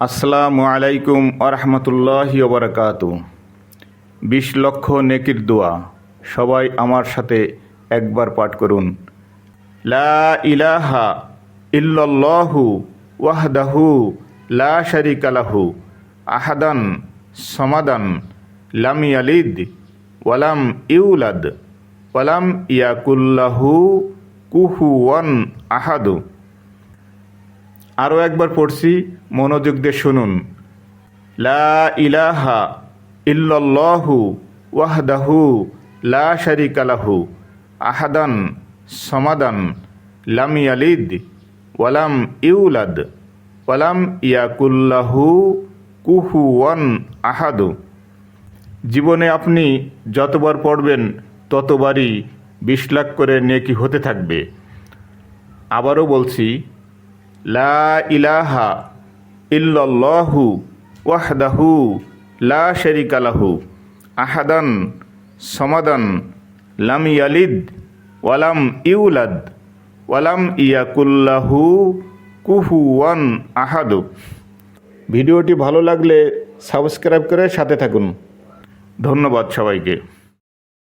আসসালামু আলাইকুম আরহামতুল্লাহি ওয়া বারাকাতুহু। 20 লক্ষ নেকির দোয়া, সবাই আমার সাথে একবার পাঠ করুন। লা ইলাহা ইল্লাল্লাহু ওয়াহদাহু লা শারীকা লাহু আহাদান সামাদান লাম ইয়ালিদ ওয়ালাম ইউলাদ ওয়ালাম ইয়াকুল লাহু কুফুয়ান আহাদ। আরও একবার পড়ছি, মনোযোগ দিয়ে শুনুন। লা ইলাহা ইল্লাল্লাহু ওয়াহদাহু লা শারীকা লাহু আহাদান সামাদান লাম ইয়ালিদ ওয়ালাম ইউলাদ ওয়ালাম ইয়াকুল লাহু কুফুয়ান আহাদ। জীবনে আপনি যতবার পড়বেন ততবারই 20 লাখ করে নেকি হতে থাকবে। আবারও বলছি, লা ইলাহা ইল্লাল্লাহু ওয়াহদাহু লা শারীকা লাহু আহাদান সামাদান লাম ইয়ালিদ ওয়ালাম ইউলাদ ওয়ালাম ইয়াকুল লাহু কুফুয়ান আহাদ। ভিডিওটি ভালো লাগলে সাবস্ক্রাইব করে সাথে থাকুন। ধন্যবাদ সবাইকে।